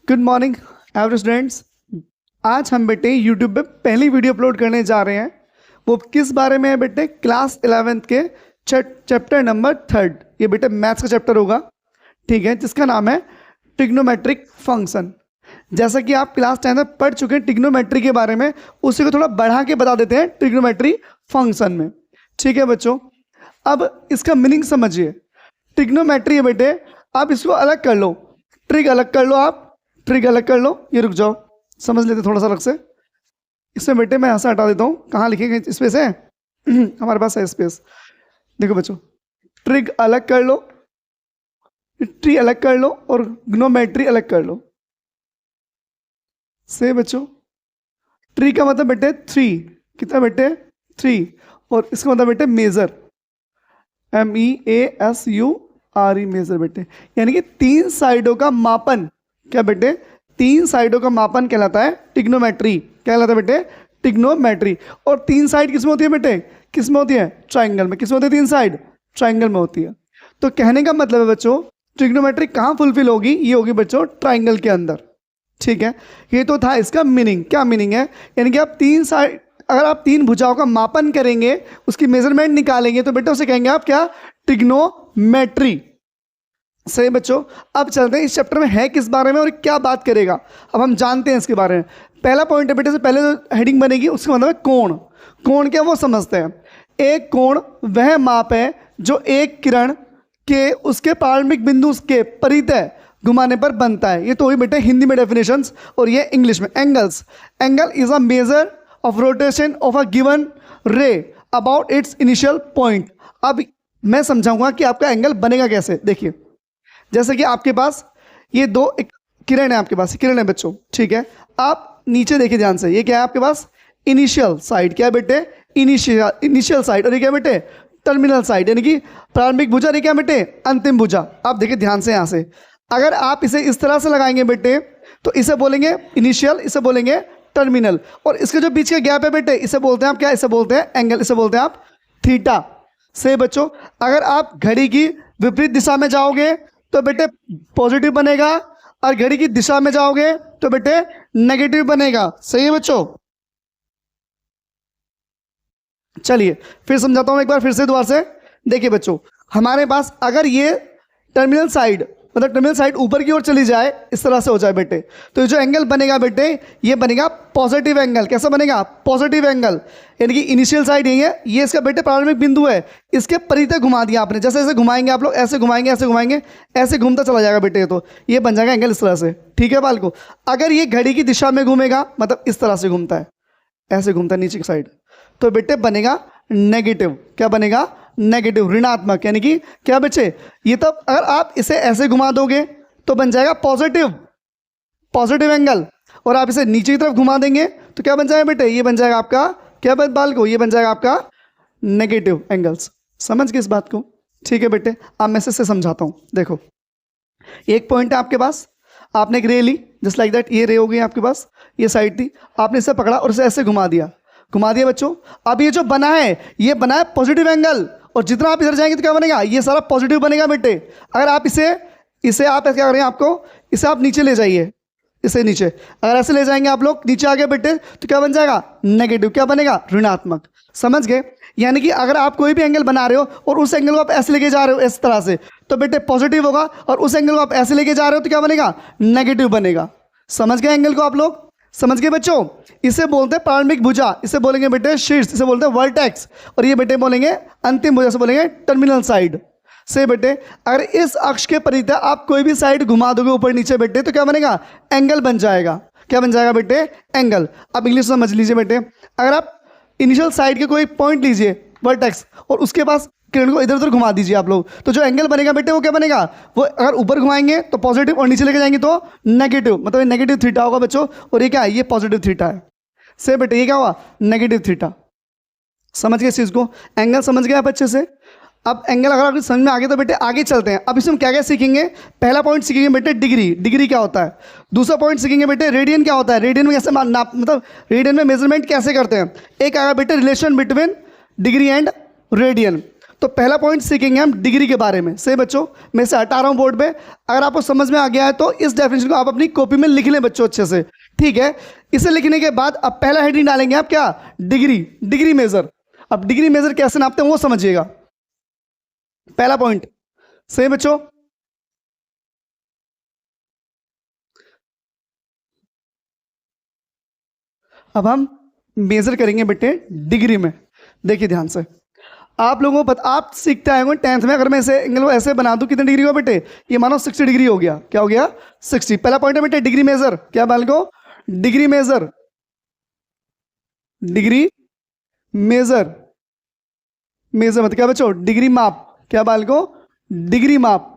Good morning every students. आज हम बेटे यूट्यूब पे पहली वीडियो अपलोड करने जा रहे हैं। वो किस बारे में है बेटे? क्लास 11th के चैप्टर नंबर 3। ये बेटे मैथ्स का चैप्टर होगा, ठीक है, जिसका नाम है ट्रिग्नोमेट्रिक फंक्शन। जैसा कि आप क्लास 10 में पढ़ चुके हैं ट्रिग्नोमेट्री के बारे में, उसी को थोड़ा बढ़ा के बता देते हैं ट्रिग्नोमेट्री फंक्शन में। ठीक है बच्चों, अब इसका मीनिंग समझिए। ट्रिग्नोमेट्री है बेटे, आप इसको अलग कर लो, ट्रिग अलग कर लो, आप ट्रिग अलग कर लो। ये रुक जाओ, समझ लेते थोड़ा सा अलग से। इसमें बेटे मैं यहाँ से हटा देता हूँ। कहाँ लिखेंगे? स्पेस है हमारे पास है स्पेस। देखो बच्चों, ट्रिग अलग कर लो, ट्री अलग कर लो और ग्नोमेट्री अलग कर लो। से बच्चों, ट्री का मतलब बेटे 3, कितना बेटे 3, और इसका मतलब बेटे मेजर, MEASURE, मेजर बेटे, यानी कि 3 साइडों का मापन। क्या बेटे? 3 साइडों का मापन कहलाता है ट्रिग्नोमेट्री। क्या कहलाता है बेटे? ट्रिग्नोमेट्री। और 3 साइड किस में होती है बेटे? किस में होती है? ट्राइंगल में। किस में होती है 3 साइड? ट्राइंगल में होती है। तो कहने का मतलब है बच्चों, ट्रिग्नोमेट्री कहाँ फुलफिल होगी? ये होगी बच्चों ट्राइंगल के अंदर। ठीक है, ये तो था इसका मीनिंग। क्या मीनिंग है? यानी कि आप 3 साइड, अगर आप 3 भुजाओं का मापन करेंगे, उसकी मेजरमेंट निकालेंगे, तो बेटा उसे कहेंगे आप क्या? ट्रिग्नोमेट्री। सही बच्चों, अब चलते हैं इस चैप्टर में है किस बारे में और क्या बात करेगा। अब हम जानते हैं इसके बारे में। पहला पॉइंट है बेटे, से पहले जो हेडिंग बनेगी उसका मतलब है कोण। कोण क्या वो समझते हैं। एक कोण वह माप है जो एक किरण के उसके प्रारंभिक बिंदु के परितः घुमाने पर बनता है। ये तो हुई बेटे हिंदी में डेफिनेशंस, और ये इंग्लिश में angles. Angle is a measure of rotation of a given रे अबाउट इट्स इनिशियल पॉइंट। अब मैं समझाऊंगा कि आपका एंगल बनेगा कैसे। देखिए, जैसे कि आपके पास ये दो एक किरण है, आपके पास किरण है बच्चों, ठीक है। आप नीचे देखिए ध्यान से, ये क्या है आपके पास? Initial side. क्या है बेटे? Initial side. और ये क्या बेटे? टर्मिनल साइड, यानी कि प्रारंभिक भुजा। ये क्या बेटे? अंतिम भुजा। आप देखिए ध्यान से यहाँ से, अगर आप इसे इस तरह से लगाएंगे बेटे, तो इसे बोलेंगे इनिशियल, इसे बोलेंगे टर्मिनल, और इसके जो बीच का गैप है बेटे, इसे बोलते हैं आप क्या? इसे बोलते हैं एंगल, इसे बोलते हैं आप थीटा। से बच्चों, अगर आप घड़ी की विपरीत दिशा में जाओगे तो बेटे पॉजिटिव बनेगा, और घड़ी की दिशा में जाओगे तो बेटे नेगेटिव बनेगा। सही है बच्चों? चलिए फिर समझाता हूं एक बार फिर से दोबारा से। देखिए बच्चों, हमारे पास अगर ये टर्मिनल साइड, मतलब टर्मिनल साइड ऊपर की ओर चली जाए, इस तरह से हो जाए बेटे, तो ये जो एंगल बनेगा बेटे, ये बनेगा पॉजिटिव एंगल। कैसा बनेगा? Positive angle. यानी कि इनिशियल साइड यही है, ये इसका बेटे प्रारंभिक बिंदु है, इसके परितः घुमा दिया आपने। जैसे ऐसे घुमाएंगे आप लोग, ऐसे घुमाएंगे, ऐसे घुमाएंगे, ऐसे घूमता चला जाएगा बेटे, तो ये बन जाएगा एंगल इस तरह से। ठीक है बाल को, अगर ये घड़ी की दिशा में घूमेगा, मतलब इस तरह से घूमता है, ऐसे घूमता है नीचे की साइड, तो बेटे बनेगा नेगेटिव। क्या बनेगा? नेगेटिव, ऋणात्मक। यानी कि क्या बच्चे? ये तो अगर आप इसे ऐसे घुमा दोगे तो बन जाएगा पॉजिटिव, पॉजिटिव एंगल, और आप इसे नीचे की तरफ घुमा देंगे तो क्या बन जाएगा बेटे? ये बन जाएगा आपका क्या बाल को? ये बन जाएगा आपका नेगेटिव एंगल्स। समझ गए इस बात को? ठीक है बेटे, अब मैं से समझाता हूं। देखो, एक पॉइंट है आपके पास, आपने एक रे ली, जस्ट लाइक दैट। ये रे हो गई आपके पास, ये साइड थी, आपने इसे पकड़ा और इसे ऐसे घुमा दिया बच्चों। अब ये जो बना है, ये बना है पॉजिटिव एंगल, और जितना आप इधर जाएंगे तो क्या बनेगा? ये सारा पॉजिटिव बनेगा बेटे। अगर आप इसे आप क्या करें, आपको इसे आप नीचे ले जाइए, इसे नीचे अगर ऐसे ले जाएंगे आप लोग, नीचे आगे बेटे, तो क्या बन जाएगा? नेगेटिव। क्या बनेगा? ऋणात्मक। समझ गए? यानी कि अगर आप कोई भी एंगल बना रहे हो और उस एंगल को आप ऐसे लेके जा रहे हो इस तरह से, तो बेटे पॉजिटिव होगा, और उस एंगल को आप ऐसे लेके जा रहे हो तो क्या बनेगा? नेगेटिव बनेगा। समझ गए एंगल को आप लोग? समझ गए बच्चों? इसे बोलते हैं प्रारंभिक भुजा, इसे बोलेंगे बेटे शीर्ष, इसे बोलते हैं वर्टेक्स, और ये बेटे बोलेंगे अंतिम भुजा, से बोलेंगे टर्मिनल साइड। से बेटे अगर इस अक्ष के परितः आप कोई भी साइड घुमा दोगे ऊपर नीचे बेटे, तो क्या बनेगा? एंगल बन जाएगा। क्या बन जाएगा बेटे? एंगल। अब इंग्लिश समझ लीजिए बेटे, अगर आप इनिशियल साइड के कोई पॉइंट लीजिए वर्टेक्स, और उसके पास किरण को इधर उधर घुमा दीजिए आप लोग, तो जो एंगल बनेगा बेटे वो क्या बनेगा? वो अगर ऊपर घुमाएंगे तो पॉजिटिव, और नीचे लेके जाएंगे तो नेगेटिव, मतलब नेगेटिव थीटा होगा बच्चों। और ये क्या है? ये पॉजिटिव थीटा है। से बेटे ये क्या हुआ? Negative theta. समझ गए इस चीज को? एंगल समझ गए आप अच्छे से? अब एंगल अगर आपको समझ में आ गया तो बेटे आगे चलते हैं। अब इसमें क्या क्या सीखेंगे? पहला पॉइंट सीखेंगे बेटे डिग्री, डिग्री क्या होता है। दूसरा पॉइंट सीखेंगे बेटे रेडियन क्या होता है, रेडियन में कैसे नाप, मतलब रेडियन में मेजरमेंट कैसे करते हैं। एक आएगा बेटे relation between degree and radian. तो पहला पॉइंट सीखेंगे हम डिग्री के बारे में। सही बच्चों, मैं इसे हटा रहा हूं बोर्ड पे। अगर आपको समझ में आ गया है तो इस डेफिनेशन को आप अपनी कॉपी में लिख लें बच्चों अच्छे से, ठीक है। इसे लिखने के बाद अब पहला हेडिंग डालेंगे आप क्या, डिग्री, डिग्री मेजर। अब डिग्री मेजर कैसे नापते हैं वो समझिएगा, पहला पॉइंट। सही बच्चों, अब हम मेजर करेंगे बेटे डिग्री में। देखिए ध्यान से, आप लोगों को पता, आप सीखते आए होंगे 10th में। अगर मैं इसे एंगल को ऐसे बना दूं, कितने डिग्री हो बेटे, ये मानो 60 डिग्री हो गया। क्या हो गया, 60। पहला पॉइंट है बेटे डिग्री मेजर। क्या बालको, degree major, degree major, major मतलब क्या बच्चों, डिग्री माप। क्या बालको, डिग्री माप।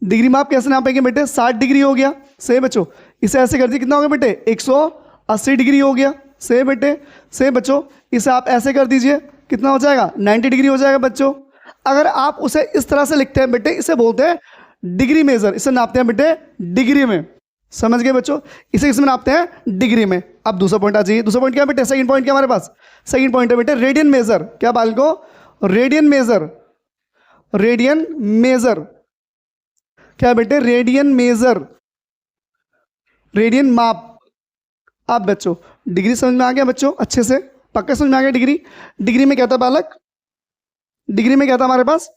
डिग्री माप कैसे नापेंगे बेटे, 60 डिग्री हो गया। सही बच्चों, इसे ऐसे कर दिए, कितना हो गया बेटे, 180 डिग्री हो गया। सही बेटे, सही बच्चों, इसे आप ऐसे कर दीजिए, कितना हो जाएगा, 90 डिग्री हो जाएगा बच्चों। अगर आप उसे इस तरह से लिखते हैं बेटे, इसे बोलते हैं डिग्री मेजर, इसे नापते हैं बेटे डिग्री में। समझ गए बच्चों, इसे इसमें नापते हैं डिग्री में। अब दूसरा पॉइंट आ जाइए। दूसरा पॉइंट क्या है बेटे, सेकंड पॉइंट क्या हमारे पास, सेकंड पॉइंट है बेटे रेडियन मेजर। क्या बालको, रेडियन मेजर, रेडियन मेजर। क्या बेटे, रेडियन मेजर, रेडियन माप। अब बच्चों डिग्री समझ में आ गया बच्चों, अच्छे से पक्का समझ में आ गया डिग्री। डिग्री में क्या था बालक, डिग्री में क्या था हमारे पास,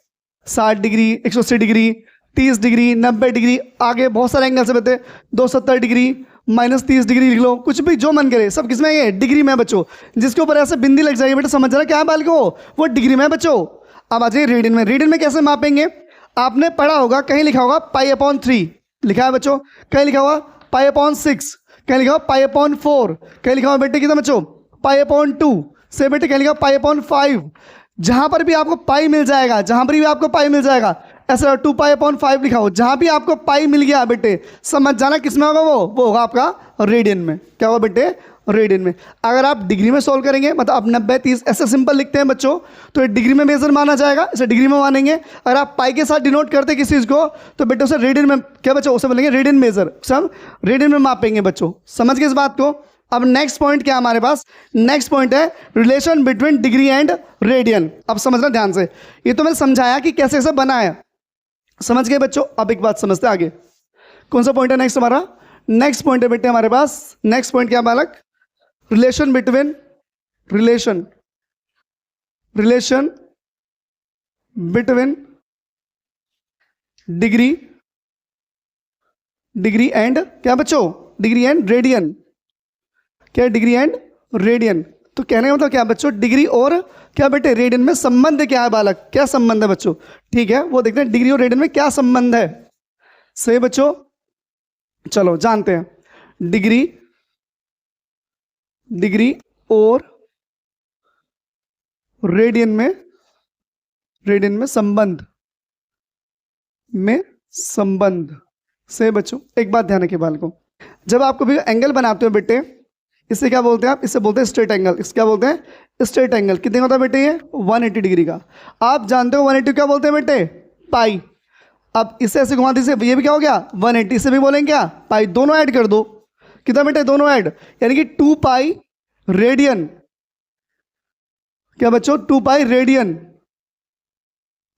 60 डिग्री, 180 डिग्री, 30 डिग्री, 90 डिग्री, आगे बहुत सारे एंगल से बते, 270 डिग्री, -30 डिग्री लिख लो, कुछ भी जो मन करे, सब किसमें है, डिग्री में बच्चों। जिसके ऊपर ऐसे बिंदी लग जाएगी बेटा, समझ रहा क्या है बालको, वो डिग्री में बच्चों। अब आ जाइए रेडियन में। रेडियन में कैसे मापेंगे, आपने पढ़ा होगा, कहीं लिखा होगा π/3 लिखा है बच्चों, कहीं लिखा हुआ π/6, कहीं लिखा हुआ π/4, कहीं लिखा हुआ बेटे कितना बच्चों, π/2 से बेटे कहीं लिखा π/5। जहां पर भी आपको पाई मिल जाएगा, जहां पर भी आपको पाई मिल जाएगा, ऐसा 2π/5 लिखा हो, जहां भी आपको पाई मिल गया बेटे, समझ जाना किसमें होगा, वो होगा आपका रेडियन में। क्या होगा बेटे, रेडियन में। अगर आप डिग्री में सॉल्व करेंगे, मतलब आप 90 30 ऐसे सिंपल लिखते हैं बच्चों, तो ये डिग्री में मेजर माना जाएगा, इसे डिग्री में मानेंगे। अगर आप पाई के साथ डिनोट करते किसी चीज को, तो बेटे उसे रेडियन में, क्या बच्चों, उसे बोलेंगे रेडियन मेजर, सब रेडियन में मापेंगे बच्चों। समझ गए इस बात को। अब नेक्स्ट पॉइंट क्या हमारे पास, नेक्स्ट पॉइंट है relation between degree and radian. अब समझना ध्यान से, ये तो मैंने समझाया कि कैसे कैसे बना है, समझ गए बच्चों। अब एक बात समझते हैं आगे, कौन सा पॉइंट है नेक्स्ट हमारा, नेक्स्ट पॉइंट है बेटे हमारे पास, नेक्स्ट पॉइंट क्या बालक, relation between, relation, relation between degree, degree and क्या बच्चों, डिग्री एंड रेडियन। क्या डिग्री एंड रेडियन, तो कहने का मतलब क्या बच्चों, डिग्री और क्या बेटे रेडियन में संबंध क्या है बालक, क्या संबंध है बच्चों, ठीक है वो देखते हैं डिग्री और रेडियन में क्या संबंध है। सही बच्चों, चलो जानते हैं। डिग्री, डिग्री और रेडियन में, रेडियन में संबंध, में संबंध। से बच्चों एक बात ध्यान रखिए बालकों, जब आपको भी एंगल बनाते हो बेटे, इसे क्या बोलते हैं आप, इसे बोलते हैं स्ट्रेट एंगल। इससे क्या बोलते हैं, स्ट्रेट एंगल। कितने का होता है बेटे, ये 180 डिग्री का। आप जानते हो 180 क्या बोलते हैं बेटे, पाई। अब इसे ऐसे घुमा दीजिए, ये भी क्या हो गया 180, इसे भी बोलेंगे क्या, पाई। दोनों ऐड कर दो, कितना बेटे, दोनों ऐड, यानी कि 2 पाई रेडियन। क्या बच्चों, 2 पाई रेडियन,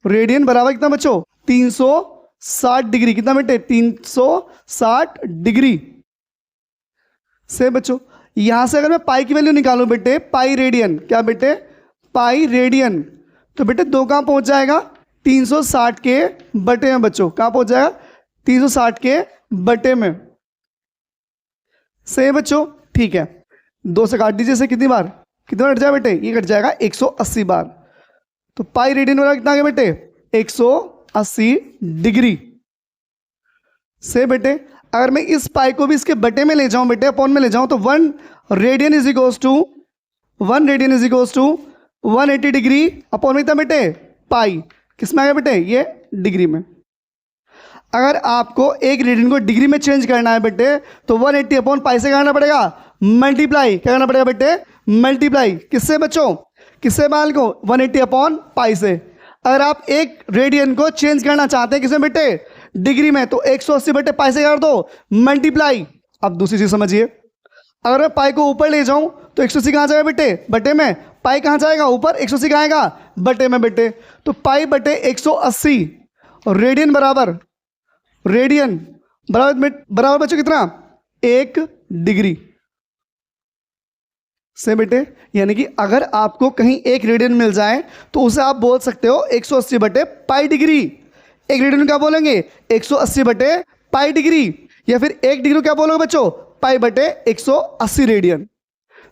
रेडियन बराबर कितना बच्चों, 360 डिग्री। कितना बेटे, 360 डिग्री। से बच्चों यहां से अगर मैं पाई की वैल्यू निकालूं बेटे, पाई रेडियन, क्या बेटे, पाई रेडियन, तो बेटे 2 कहां पहुंच जाएगा, 360 के बटे में बच्चों। कहां पहुंच जाएगा, 360 के बटे में। सही बच्चों, ठीक है। 2 से काट दीजिए, इसे कितनी बार, कितना कट जाएगा बेटे, ये कट जाएगा 180 बार। तो पाई रेडियन वाला कितना आ गया बेटे, 180 डिग्री। से बेटे अगर मैं इस पाई को भी इसके बटे में ले जाऊं बेटे, अपॉन में ले जाऊं, तो 1 radian is equals to 1 radian is equals to 180 degree upon में कितना बेटे, पाई। किस में आ गया बेटे, ये डिग्री में। अगर आपको एक रेडियन को डिग्री में चेंज करना है बेटे, तो 180 अपॉन पाई से करना पड़ेगा मल्टीप्लाई। क्या करना पड़ेगा बेटे, मल्टीप्लाई। किससे बच्चों, किससे बाल को, 180 अपॉन पाई से। अगर आप एक रेडियन को चेंज करना चाहते हैं किसमें बेटे, डिग्री में, तो 180 बेटे पाई से कर दो मल्टीप्लाई। अब दूसरी चीज समझिए, अगर मैं पाई को ऊपर ले जाऊं तो 180 कहाँ जाएगा बेटे, बटे में। पाई कहाँ जाएगा, ऊपर। 180 कहाँ आएगा, बटे में बेटे। तो पाई बटे 180 रेडियन बराबर बराबर बच्चों कितना, 1 डिग्री से बेटे। यानी कि अगर आपको कहीं 1 रेडियन मिल जाए तो उसे आप बोल सकते हो 180 बटे पाई डिग्री। 1 रेडियन क्या बोलेंगे, 180 बटे पाई डिग्री। या फिर 1 डिग्री क्या बोलोगे बच्चों, पाई बटे 180 रेडियन।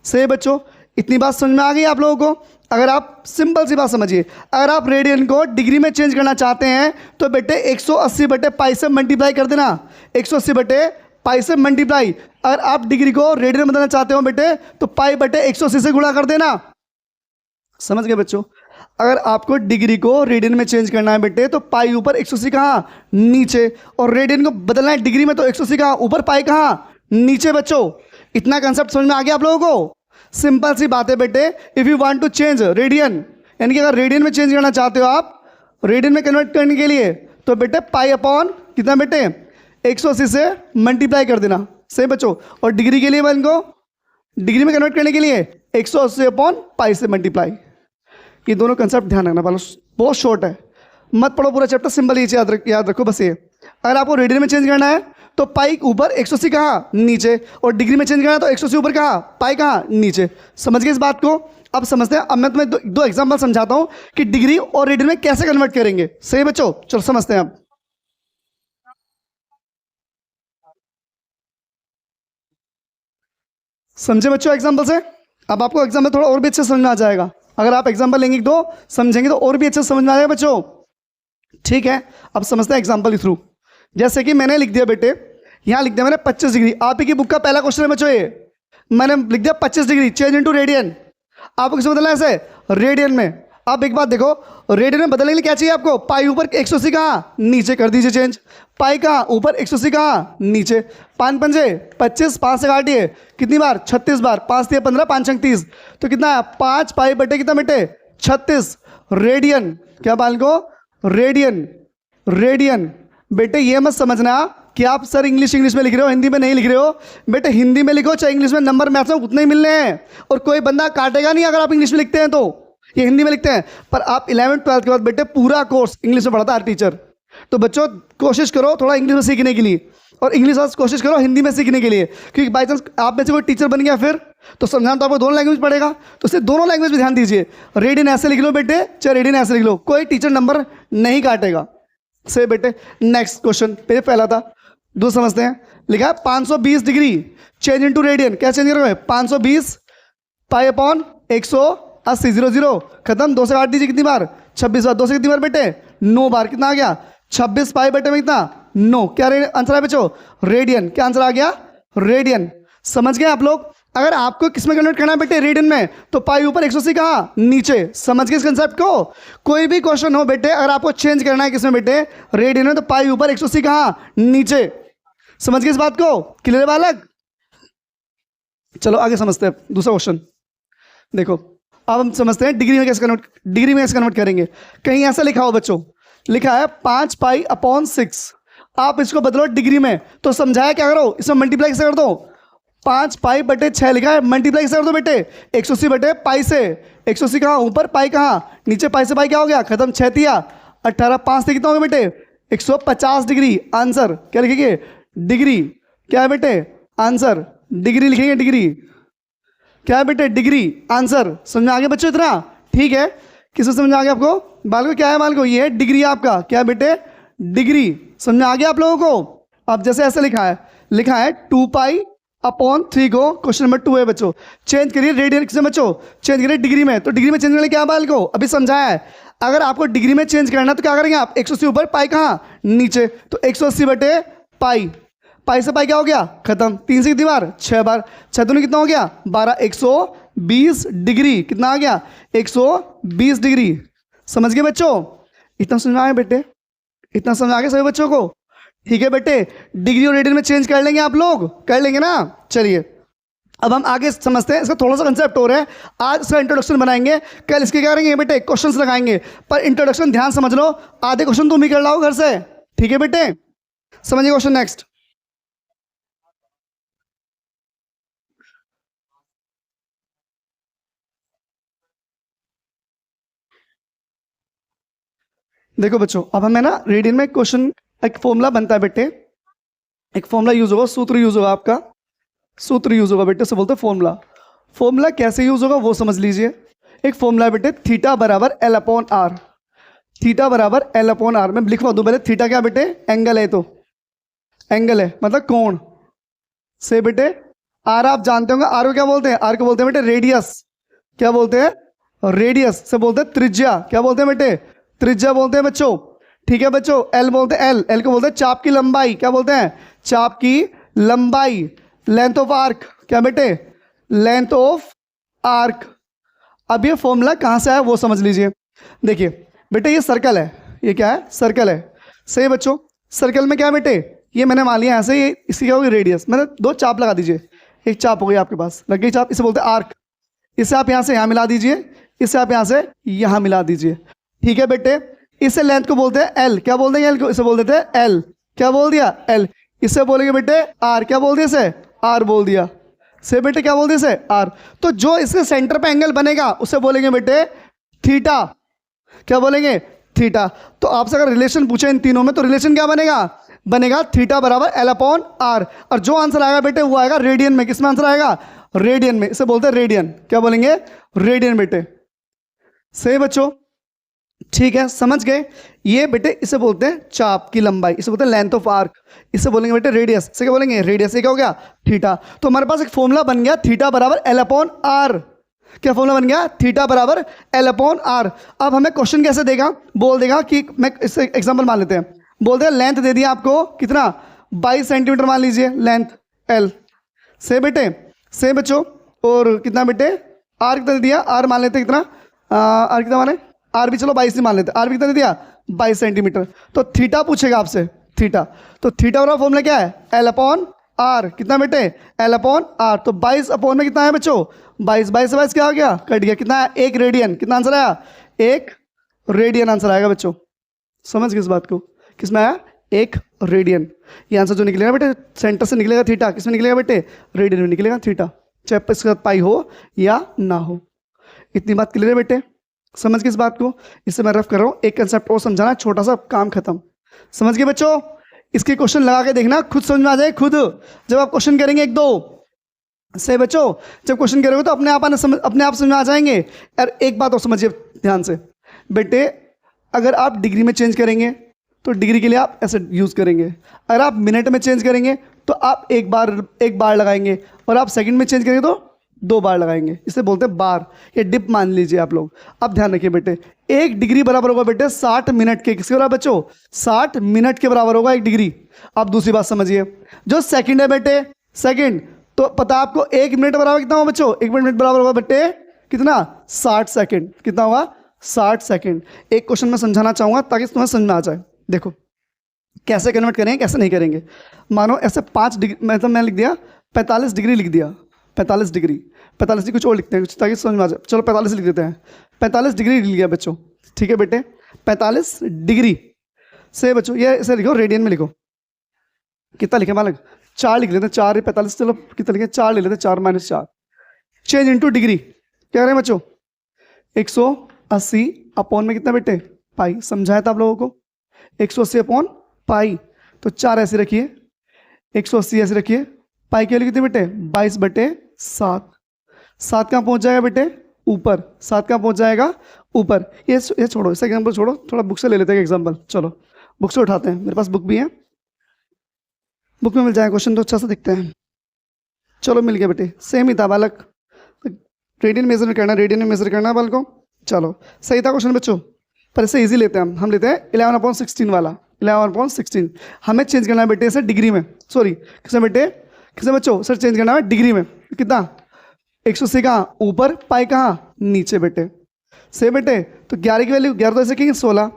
सही बच्चों, इतनी बात समझ में आ गई आप लोगों को। अगर आप सिंपल सी बात समझिए, अगर आप रेडियन को डिग्री में चेंज करना चाहते हैं तो बेटे 180 बटे पाई से मल्टीप्लाई कर देना। 180 बटे पाई से मल्टीप्लाई। अगर आप डिग्री को रेडियन में बदलना चाहते हो बेटे तो पाई बटे 180 से गुणा कर देना। समझ गए बच्चों। अगर आपको डिग्री को रेडियन में चेंज करना है बेटे तो पाई ऊपर 180 कहाँ, नीचे। और रेडियन को बदलना है डिग्री में तो 180 कहाँ, ऊपर, पाई कहाँ, नीचे बच्चों। इतना कंसेप्ट समझ में आ गया आप लोगों को। सिंपल सी बात है बेटे। If you want to change radian, यानी कि अगर रेडियन में चेंज करना चाहते हो आप, रेडियन में कन्वर्ट करने के लिए तो बेटे पाई अपॉन कितना बेटे, 180 से मल्टीप्लाई कर देना। सही बच्चों। और डिग्री के लिए इनको डिग्री में कन्वर्ट करने के लिए 180 अपॉन पाई से मल्टीप्लाई। ये दोनों कंसेप्ट ध्यान रखना वाला, बहुत शॉर्ट है, मत पढ़ो पूरा चैप्टर, सिंपल ये याद रखो बस। ये अगर आपको रेडियन में चेंज करना है तो पाई ऊपर, 180 कहाँ, नीचे। और डिग्री में चेंज करना है तो 180 ऊपर कहाँ, पाई कहाँ, नीचे। समझ गए इस बात को। अब समझते हैं। अब मैं तुम्हें दो एग्जाम्पल समझाता हूं कि डिग्री और रेडियन में कैसे कन्वर्ट करेंगे। सही बच्चों, चलो समझते हैं। अब समझे बच्चों एग्जाम्पल से। अब आपको एग्जाम्पल थोड़ा और भी अच्छे समझ में आ जाएगा। अगर आप एग्जाम्पल लेंगे तो समझेंगे तो और भी अच्छे समझ में आ जाएगा बच्चों। ठीक है, अब समझते हैं एग्जाम्पल के थ्रू। जैसे कि मैंने लिख दिया बेटे, यहां लिख दिया मैंने 25 डिग्री। आप ही की बुक का पहला क्वेश्चन है बच्चों ये। मैंने लिख दिया 25 डिग्री चेंज इनटू रेडियन। आपको किसमें बदलना है, ऐसे रेडियन में। अब एक बात देखो, रेडियन में बदलने के लिए क्या चाहिए आपको, पाई ऊपर 180 कहाँ, नीचे कर दीजिए चेंज। पाई कहाँ, ऊपर, 180 कहाँ, नीचे। 5 पंजे 25, 5 से काटिए कितनी बार, 36 बार। 5 दिए 15, 5 छंग 30, तो कितना है 5 पाई बटे कितना बेटे 36 रेडियन। क्या बाल को, रेडियन। बेटे ये मत समझना कि आप सर इंग्लिश में लिख रहे हो, हिंदी में नहीं लिख रहे हो। बेटे हिंदी में लिखो चाहे इंग्लिश में, नंबर मैथ्स में उतने ही मिलने हैं। और कोई बंदा काटेगा नहीं अगर आप इंग्लिश में लिखते हैं तो। ये हिंदी में लिखते हैं, पर आप 11th 12th के बाद बेटे पूरा कोर्स इंग्लिश में पढ़ाता है हर टीचर। तो बच्चों कोशिश करो थोड़ा इंग्लिश में सीखने के लिए, और इंग्लिश कोशिश करो हिंदी में सीखने के लिए। क्योंकि बाई चांस आप में से कोई टीचर बन गया फिर तो समझाना तो आपको दोनों लैंग्वेज पड़ेगा। तो सिर्फ दोनों लैंग्वेज में ध्यान दीजिए। रेडियन ऐसे लिख लो बेटे, चाहे रेडियन ऐसे लिख लो, कोई टीचर नंबर नहीं काटेगा। से बेटे नेक्स्ट क्वेश्चन, पहला था, दो समझते हैं। लिखा है 520 डिग्री चेंज इनटू रेडियन। क्या चेंज करोगे, 520 पाई अपॉन 180, 0 खत्म। 2 से काट दीजिए कितनी बार, 26 बार। 2 से कितनी बार बेटे 9 बार। कितना आ गया 26 पाई बटे में कितना 9। क्या आंसर है बच्चों, रेडियन। क्या आंसर आ गया, रेडियन। समझ गए आप लोग। अगर आपको किस में कन्वर्ट करना है बेटे, रेडियन में, तो पाई ऊपर 180 कहाँ, नीचे। समझ गए इस कंसेप्ट को। कोई भी क्वेश्चन हो बेटे, अगर आपको चेंज करना है किसमें बेटे, रेडियन में, तो पाई ऊपर 180 कहाँ, नीचे। समझ गए इस बात को, क्लियर है बालक। चलो आगे समझते हैं दूसरा क्वेश्चन। देखो अब हम समझते हैं डिग्री में कैसे कन्वर्ट करेंगे। कहीं ऐसा लिखा हो बच्चों, लिखा है 5 पाई अपॉन 6। आप इसको बदलो डिग्री में, तो समझाया क्या करो, इसमें मल्टीप्लाई कैसे कर दो। 5 पाई बटे 6 लिखा है, मल्टीप्लाई कैसे कर दो बेटे 180 बटे पाई से। 180 कहाँ, ऊपर, पाई कहाँ, नीचे। पाई से पाई क्या हो गया, खत्म। 6 तिया 18, 5 से कितना हो गया बेटे 150 डिग्री। आंसर क्या लिखेंगे, डिग्री। क्या है बेटे आंसर, डिग्री लिखेंगे, डिग्री। क्या है बेटे, डिग्री। आंसर समझ में आ गया बच्चों इतना, ठीक है। किसमें समझ में आ गया आपको, बाल को। क्या है बाल को, ये है डिग्री आपका। क्या है बेटे, डिग्री। समझ में आ गया आप लोगों को। अब जैसे ऐसे लिखा है 2 पाई अपॉन 3 को, क्वेश्चन नंबर 2 है बच्चों। चेंज करिए रेडियन किसमें बच्चों, चेंज करिए डिग्री में। तो डिग्री में चेंज करने क्या बाल को, अभी समझाया है। अगर आपको डिग्री में चेंज करना है तो क्या करेंगे आप, 180 ऊपर, पाई कहाँ, नीचे। तो 180 बटे पाई, पाई से पाई क्या हो गया, खत्म। 3 से कितनी बार, 6 बार। 6 दूनी कितना हो गया 12, 120 डिग्री। कितना आ गया 120 डिग्री। समझ गए बच्चों, इतना समझ में आया बेटे, इतना समझ आ गया सभी बच्चों को, ठीक है बेटे। डिग्री और रेडियन में चेंज कर लेंगे आप लोग, कर लेंगे ना। चलिए अब हम आगे समझते हैं। इसका थोड़ा सा कंसेप्ट हो रहा है, आज इसका इंट्रोडक्शन बनाएंगे, कल इसके क्या करेंगे बेटे, क्वेश्चंस लगाएंगे। पर इंट्रोडक्शन ध्यान समझ लो, आधे क्वेश्चन तुम ही कर लाओ घर से, ठीक है बेटे। समझिए क्वेश्चन नेक्स्ट। देखो बच्चों, अब हमें ना रेडियन में क्वेश्चन, एक फॉर्मूला बनता है बेटे, एक फॉर्मूला यूज होगा, सूत्र यूज होगा, आपका सूत्र यूज होगा बेटे, से बोलते हैं फॉर्मूला। फॉर्मूला कैसे यूज होगा वो समझ लीजिए। एक फॉर्मूला है बेटे, थीटा बराबर एल अपॉन आर। थीटा बराबर एल अपॉन आर। मैं लिखवा दूं पहले, थीटा क्या बेटे, एंगल है, तो एंगल है मतलब कोण से बेटे। आर आप जानते होंगे, आर को क्या बोलते हैं, आर को बोलते हैं बेटे रेडियस। क्या बोलते हैं, रेडियस से बोलते हैं त्रिज्या। क्या बोलते हैं बेटे, त्रिज्या बोलते हैं बच्चों। ठीक है बच्चों, एल बोलते हैं, एल को बोलते हैं चाप की लंबाई। क्या बोलते हैं, चाप की लंबाई। लेंथ ऑफ आर्क, क्या बेटे, लेंथ ऑफ आर्क। अब ये फॉर्मूला कहां से आया वो समझ लीजिए। देखिए बेटे, ये सर्कल है, ये क्या है, सर्कल है, सही बच्चों। सर्कल में क्या है बेटे, ये मैंने मान लिया ऐसे, ये इसकी क्या होगी, रेडियस। मैंने दो चाप लगा दीजिए, एक चाप हो गई आपके पास, लग गई चाप, इसे बोलते हैं आर्क। इसे आप यहां से यहां मिला दीजिए, इसे आप यहां से यहां मिला दीजिए। ठीक है बेटे, इसे लेंथ को बोलते हैं एल। क्या बोलते हैं एल को, इसे बोल देते हैं एल। क्या बोल दिया, एल। इसे बोलेंगे बेटे आर। क्या बोल दिया इसे, आर बोल दिया। से बेटे क्या बोल दिया इसे, आर। तो जो इसके सेंटर पे एंगल बनेगा उसे बोलेंगे बेटे थीटा। क्या बोलेंगे, थीटा। तो आपसे अगर रिलेशन पूछे इन तीनों में, तो रिलेशन क्या बनेगा, बनेगा थीटा बराबर एल अपॉन आर। और जो आंसर आएगा बेटे वो आएगा रेडियन में। किस में आंसर आएगा, रेडियन में। इसे बोलते हैं रेडियन। क्या बोलेंगे, रेडियन बेटे। सही बच्चों, ठीक है, समझ गए। ये बेटे इसे बोलते हैं चाप की लंबाई, इसे बोलते हैं लेंथ ऑफ आर्क। इसे बोलेंगे बेटे रेडियस। इसे क्या बोलेंगे, रेडियस। ये क्या हो गया, थीटा। तो हमारे पास एक फॉर्मूला बन गया, थीटा बराबर एल अपॉन आर। क्या फॉर्मूला बन गया, थीटा बराबर एल अपॉन आर। अब हमें क्वेश्चन कैसे देगा, बोल देगा कि, मैं इससे एग्जांपल मान लेते हैं, बोल देगा लेंथ दे दिया आपको कितना, 22 सेंटीमीटर मान लीजिए लेंथ एल। से बेटे, से बच्चों, और कितना बेटे, आर कितना दे दिया, आर मान लेते हैं कितना, आर कितना माने, आर भी चलो 22 ही मान लेते हैं। आर भी कितना दे दिया, 22 सेंटीमीटर। तो थीटा पूछेगा आपसे, थीटा। तो थीटा वाला फॉर्मूला क्या है, एल अपॉन आर। कितना बेटे, एल अपॉन आर। तो 22 अपॉन में कितना है बच्चों, 22 से 22 क्या हो गया, कट गया। कितना है, एक रेडियन। कितना आंसर आया, एक रेडियन आंसर आएगा बच्चों। समझ गए इस बात को, किस में आया, एक रेडियन। ये आंसर जो निकलेगा बेटे, सेंटर से निकलेगा थीटा। किस में निकलेगा बेटे, रेडियन में निकलेगा थीटा, चाहे इसके साथ पाई हो या ना हो। इतनी बात क्लियर है बेटे, समझ गए इस बात को। इससे मैं रफ कर रहा हूँ, एक कंसेप्ट और समझाना, छोटा सा काम खत्म। समझ गए बच्चों, इसके क्वेश्चन लगा के देखना, खुद समझ में आ जाए खुद। जब आप क्वेश्चन करेंगे एक दो से बच्चों, जब क्वेश्चन करोगे तो अपने आप समझ में आ जाएंगे। और एक बात और समझिए ध्यान से बेटे, अगर आप डिग्री में चेंज करेंगे तो डिग्री के लिए आप ऐसे यूज करेंगे। अगर आप मिनट में चेंज करेंगे तो आप एक बार लगाएंगे, और आप सेकंड में चेंज करेंगे तो 2 बार लगाएंगे। इसे बोलते हैं बार, ये डिप मान लीजिए आप लोग। अब ध्यान रखिए बेटे, 1 डिग्री बराबर होगा बेटे 60 मिनट के। किसके बराबर बच्चों, 60 मिनट के बराबर होगा 1 डिग्री। अब दूसरी बात समझिए, जो सेकंड है बेटे, सेकंड, तो पता है आपको 1 मिनट बराबर कितना होगा बच्चों, 1 मिनट बराबर होगा बेटे कितना, 60 सेकंड। कितना होगा, 60 सेकंड। एक क्वेश्चन में समझाना चाहूंगा ताकि तुम्हें समझ में आ जाए। देखो कैसे कन्वर्ट करेंगे, कैसे नहीं करेंगे। मानो ऐसे 5 डिग्री, मतलब मैं लिख दिया 45 डिग्री लिख दिया, 45 डिग्री, 45 डिग्री कुछ और लिखते हैं कुछ ताकि समझ में आ जाए। चलो 45 लिख देते हैं, 45 डिग्री लिख लिया बच्चों। ठीक है बेटे, 45 डिग्री से बच्चों, ये ऐसे लिखो, रेडियन में लिखो। कितना लिखे मालूम, 4 लिख लेते हैं, 4 45, चलो कितना लिखे, 4 ले लेते हैं, 4 - 4। चेंज इनटू डिग्री क्या करें बच्चों, 180 अपॉन में कितना बेटे, पाई। समझाया था आप लोगों को, 180 अपॉन पाई। तो 4 ऐसे रखिए, 180 ऐसे रखिए, पाई के लिए कितने बेटे, 22/7। 7 कहाँ पहुंच जाएगा बेटे, ऊपर। 7 कहाँ पहुंच जाएगा, ऊपर। ये छोड़ो, इस एग्जाम्पल छोड़ो, थोड़ा बुक से ले लेते हैं एग्जाम्पल। चलो बुक से उठाते हैं, मेरे पास बुक भी है, बुक में मिल जाएगा क्वेश्चन तो अच्छा से दिखते हैं। चलो मिल गया बेटे, सेम ही था बालक। रेडियन मेजर करना, रेडियन में मेजर करना बालक को। चलो सही था क्वेश्चन बच्चों, पर इससे इजी लेते हैं हम लेते हैं 11/16 वाला। 11/16 हमें चेंज करना है बेटे इसे डिग्री में, सॉरी किसमें बेटे, किसमें बच्चों, सर चेंज करना है डिग्री में। कितना, 180 कहाँ ऊपर, पाई कहाँ नीचे बेटे। से बेटे तो 11 की वैल्यू 11 तो ऐसे की 16,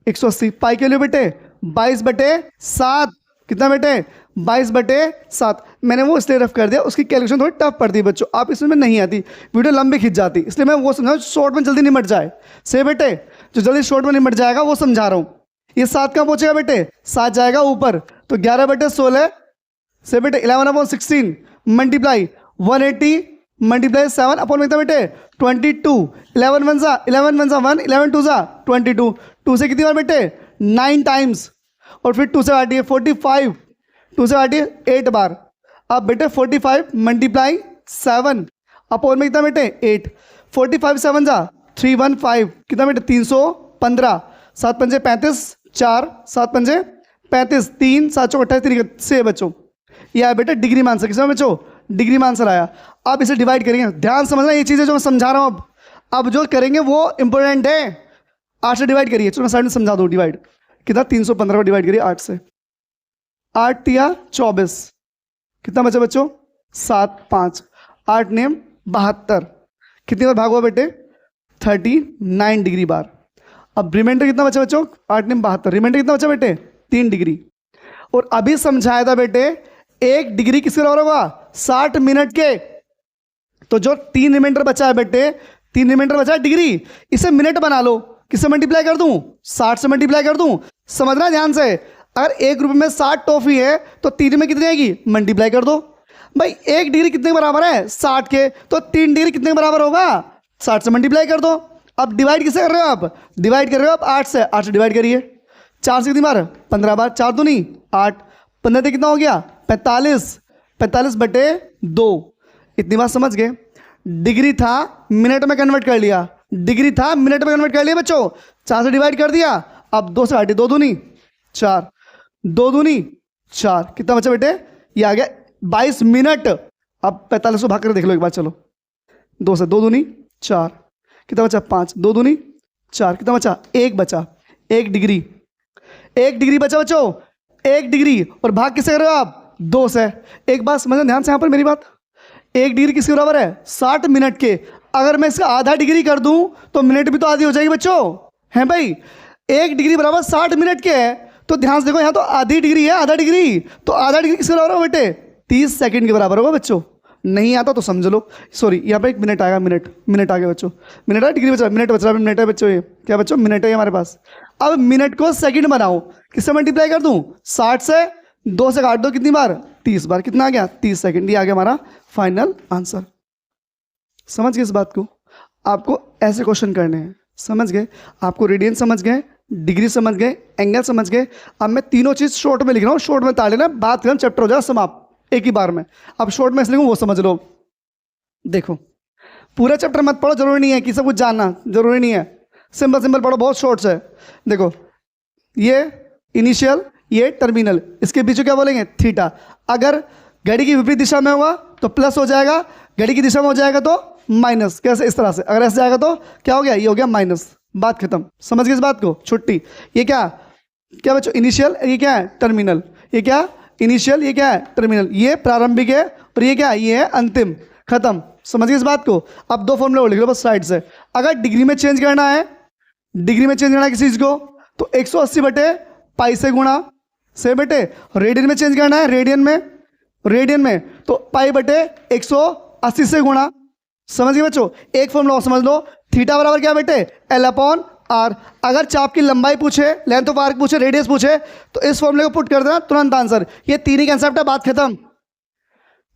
180 पाई के लिए बेटे 22/7। कितना बेटे, 22/7। मैंने वो इसलिए रफ कर दिया, उसकी कैलकुलेशन थोड़ी टफ पड़ती है बच्चों, आप इसमें नहीं आती, वीडियो लंबी खिंच जाती, इसलिए मैं वो समझा शॉर्ट में जल्दी निमट जाए। से बेटे जो जल्दी शॉर्ट में निमट जाएगा वो समझा रहा हूँ। ये 7 कहाँ पहुंचेगा बेटे, 7 जाएगा ऊपर, तो 11/16 से बेटे 11/16 मल्टीप्लाई 180 मल्टीप्लाई 7 अपॉन में कितना बेटे 22, 11 वन सा 1, 11 टू सा 22, 2 से कितनी बार बेटे 9 टाइम्स, और फिर 2 से काटिए 45, 2 से काटिए 8 बार। अब बेटे 45 मल्टीप्लाई 7 अपॉन में कितना बेटे 8, 45 7 जा 315, कितना बेटे 315, 7 पंजे 35, 4 7 पंजे 35, 3 7 चौक 28 से बच्चों ये आया बेटे डिग्री में आंसर। किसमें बच्चों डिग्री में आंसर आया। अब इसे डिवाइड करेंगे, ध्यान समझना ये चीज़ें जो मैं समझा रहा हूँ अब जो करेंगे वो इंपॉर्टेंट है। 8 से डिवाइड करिए, चलो मैं साइड में समझा दूँ। डिवाइड कितना 315 को डिवाइड करिए 8 से, 8 तिया 24, कितना बचा बच्चों 7 5, 8 नेम 72, कितनी बार भाग हुआ बेटे 39 डिग्री बार। अब रिमाइंडर कितना बचा बच्चों 8 नेम 72, रिमाइंडर कितना बचा बेटे 3 डिग्री। और अभी समझाया था बेटे 1 डिग्री किसके बराबर होगा 60 मिनट के। तो जो 3 रिमाइंडर बचा है बेटे 3 रिमाइंडर बचा है डिग्री, इसे मिनट बना लो। किससे मल्टीप्लाई कर दूं 60 से मल्टीप्लाई कर दूं। समझना ध्यान से, अगर 1 रुपये में 60 टॉफी है तो 3 में कितनी आएगी मल्टीप्लाई कर दो। भाई 1 डिग्री कितने के बराबर है 60 के, तो 3 डिग्री कितने के बराबर होगा 60 से मल्टीप्लाई कर दो। अब डिवाइड किससे कर रहे हो आप, डिवाइड कर रहे हो आप 8 से, 8 से डिवाइड करिए 4 से कितनी बार 15 बार, 4 दूनी 8, 15 से कितना हो गया 45, 45 बटे 2। इतनी बात समझ गए। डिग्री था मिनट में कन्वर्ट कर लिया, डिग्री था मिनट में कन्वर्ट कर लिया बच्चों। 4 से डिवाइड कर दिया, अब 2 से काटिए 2 दूनी 4, 2 दूनी 4, कितना बचा बेटे ये आ गया 22 मिनट। अब 45 को भाग कर देख लो एक बार, चलो 2 से 2 दूनी 4, कितना बचा 5, 2 दूनी 4, कितना बचा 1 बचा, 1 डिग्री, 1 डिग्री बचा बच्चों 1 डिग्री। और भाग किससे कर रहे हो आप 2 से। एक बात समझना ध्यान से यहाँ पर मेरी बात, 1 डिग्री किसके बराबर है 60 मिनट के। अगर मैं इसका आधा डिग्री कर दूं तो मिनट भी तो आधी हो जाएगी बच्चों, है भाई। 1 डिग्री बराबर 60 मिनट के है, तो ध्यान से देखो यहाँ तो आधी डिग्री है, आधा डिग्री, तो आधा डिग्री किसके बराबर होगा बेटे 30 सेकंड के बराबर होगा बच्चों। नहीं आता तो समझ लो, सॉरी यहाँ पे 1 मिनट आएगा, मिनट आ गया बच्चों, मिनट आ डिग्री बचा, मिनट बच रहा है, मिनट है बच्चों, ये क्या बच्चों मिनट है हमारे पास। अब मिनट को सेकंड बनाओ, किससे मल्टीप्लाई कर दूं 60 से, 2 से काट दो कितनी बार 30 बार, कितना आ गया 30 सेकंड। ये आ गया हमारा फाइनल आंसर। समझ गए इस बात को। आपको ऐसे क्वेश्चन करने हैं, समझ गए। आपको रेडियन समझ गए, डिग्री समझ गए, एंगल समझ गए। अब मैं तीनों चीज़ शॉर्ट में लिख रहा हूँ, शॉर्ट में ताड़ लेना, बात करें चैप्टर हो जाए समाप्त एक ही बार में। अब शॉर्ट में इसलिए वो समझ लो। देखो पूरा चैप्टर मत पढ़ो, जरूरी नहीं है कि सब कुछ जानना, जरूरी नहीं है, सिंपल सिंपल पढ़ो, बहुत शॉर्ट्स है। देखो ये इनिशियल, ये टर्मिनल, इसके बीच क्या बोलेंगे थीटा। अगर घड़ी की विपरीत दिशा में होगा तो प्लस हो जाएगा, घड़ी की दिशा में हो जाएगा तो माइनस। कैसे इस तरह से, अगर ऐसे जाएगा तो क्या हो गया ये हो गया माइनस, बात खत्म। समझ गए इस बात को, छुट्टी। ये क्या क्या बच्चों इनिशियल, ये क्या है टर्मिनल, ये क्या इनिशियल, ये क्या है टर्मिनल, ये प्रारंभिक है और ये क्या ये है अंतिम, खत्म। समझ गए इस बात को। अब 2 फॉर्मूले और लिख लो बस साइड से। अगर डिग्री में चेंज करना है, डिग्री में चेंज करना है किसी चीज को तो 180 बटे पाई से गुणा से बेटे। रेडियन में चेंज करना है, रेडियन में तो पाई बटे 180 से गुणा। समझ गए बच्चों। एक फॉर्मूला और समझ लो, थीटा बराबर क्या बेटे L अपॉन आर। अगर चाप की लंबाई पूछे, लेंथ ऑफ आर्क पूछे, रेडियस पूछे तो इस फॉर्मूले को पुट कर देना, तुरंत आंसर। ये 3 ही कंसेप्ट है, बात खत्म।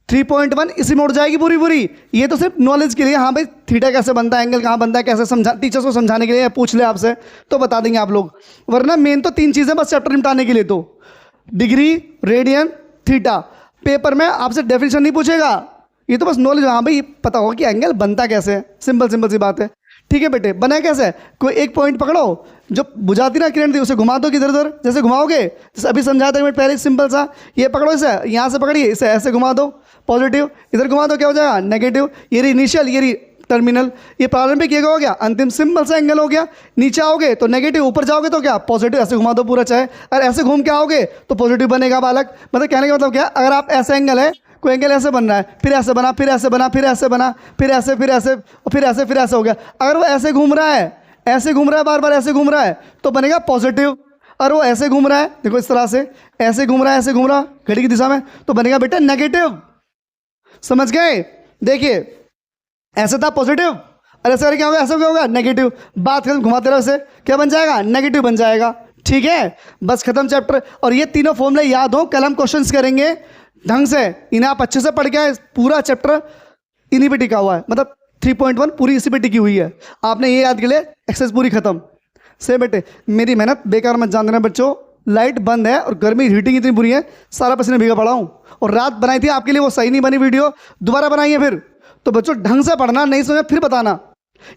3.1 इसी में उड़ जाएगी पूरी। ये तो सिर्फ नॉलेज के लिए, हाँ भाई थीटा कैसे बनता है, एंगल कहाँ बनता है, कैसे समझा, टीचर्स को समझाने के लिए पूछ ले आपसे तो बता देंगे आप लोग। वरना मेन तो 3 चीज़ें बस चैप्टर निपटाने के लिए, तो डिग्री, रेडियन, थीटा। पेपर में आपसे डेफिनेशन नहीं पूछेगा, ये तो बस नॉलेज, हाँ भाई पता होगा कि एंगल बनता कैसे है, सिंपल सी बात है। ठीक है बेटे, बना कैसे, कोई एक पॉइंट पकड़ो, जो बुझाती ना किरण थी उसे घुमा दो किधर उधर, जैसे घुमाओगे, जैसे अभी समझाया था मिनट पहले, सिंपल सा। ये पकड़ो, इसे यहाँ से पकड़िए, इसे ऐसे घुमा दो पॉजिटिव, इधर घुमा दो क्या हो जाएगा नेगेटिव। ये रही इनिशियल, ये रही टर्मिनल, ये प्रारंभिक, ये हो गया अंतिम, सिंपल सा एंगल हो गया। नीचे आओगे तो नेगेटिव, ऊपर जाओगे तो क्या पॉजिटिव, ऐसे घुमा दो पूरा चाहे, और ऐसे घूम के आओगे तो पॉजिटिव बनेगा बालक। मतलब कहने का मतलब क्या, अगर आप ऐसा एंगल है, कोई एंगल ऐसे बन रहा है, फिर ऐसे बना, फिर ऐसे बना, फिर ऐसे बना, फिर ऐसे, फिर ऐसे, फिर ऐसे, फिर ऐसे हो गया। अगर वो ऐसे घूम रहा है, ऐसे घूम रहा है, बार बार ऐसे घूम रहा है तो बनेगा पॉजिटिव। और वो ऐसे घूम रहा है, देखो इस तरह से ऐसे घूम रहा है, ऐसे घूम रहा घड़ी की दिशा में, तो बनेगा बेटा नेगेटिव। समझ गए। देखिए ऐसे था पॉजिटिव, और ऐसे क्या होगा, ऐसा क्या होगा नेगेटिव। बात घुमाते रहो, ऐसे क्या बन जाएगा नेगेटिव बन जाएगा। ठीक है, बस खत्म चैप्टर। और ये तीनों फॉर्मूले याद हो, कल हम क्वेश्चंस करेंगे ढंग से, इन्हें आप अच्छे से पढ़ के आए, पूरा चैप्टर इन्हीं पे टिका हुआ है, मतलब 3.1 पूरी इसी पे टिकी हुई है। आपने ये याद के लिए एक्सरसाइज पूरी खत्म। से बेटे मेरी मेहनत बेकार मत जान देना बच्चों, लाइट बंद है और गर्मी हीटिंग इतनी बुरी है, सारा पसीने भीगा पड़ा हूँ। और रात बनाई थी आपके लिए, वो सही नहीं बनी वीडियो, दोबारा बनाइए फिर। तो बच्चों ढंग से पढ़ना, नहीं समझा फिर बताना।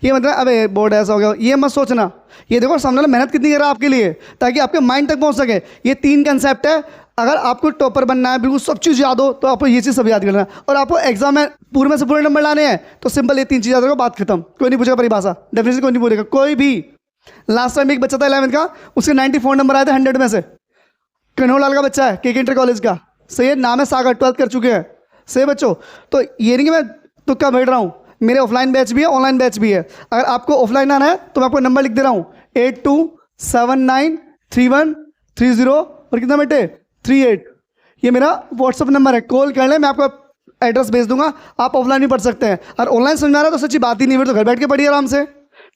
ये मतलब अबे बोर्ड ऐसा हो गया, ये मत सोचना। ये देखो सामने वाला मेहनत कितनी कर रहा है आपके लिए, ताकि आपके माइंड तक पहुंच सके। ये 3 कंसेप्ट है। अगर आपको टॉपर बनना है, बिल्कुल सब चीज़ याद हो, तो आपको ये चीज़ सब याद करना है। और आपको एग्जाम में पूरे में से पूरे नंबर लाने हैं, तो सिंपल ये 3 चीज़ याद रखो, बात खत्म। कोई नहीं पूछेगा परिभाषा, डेफिनेशन कोई नहीं पूछेगा, कोई भी। लास्ट टाइम एक बच्चा था 11th का, उसके 94 नंबर आए थे 100 में से। कन्होलाल का बच्चा है, के इंटर कॉलेज का, सही है, नाम है सागर, 12th कर चुके हैं। सही बच्चों, तो ये नहीं कि मैं तुक्का बैठ रहा हूँ, मेरे ऑफलाइन बैच भी है, ऑनलाइन बैच भी है। अगर आपको ऑफलाइन आना है तो मैं आपको नंबर लिख दे रहा हूँ, 82793130 और कितना बेटे 38। ये मेरा व्हाट्सअप नंबर है, कॉल कर लें, मैं आपको एड्रेस भेज दूंगा, आप ऑफलाइन भी पढ़ सकते हैं। और ऑनलाइन समझा रहा है तो सच्ची बात ही नहीं, फिर तो घर बैठ के पढ़िए आराम से।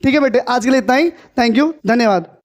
ठीक है बेटे, आज के लिए इतना ही। थैंक यू, धन्यवाद।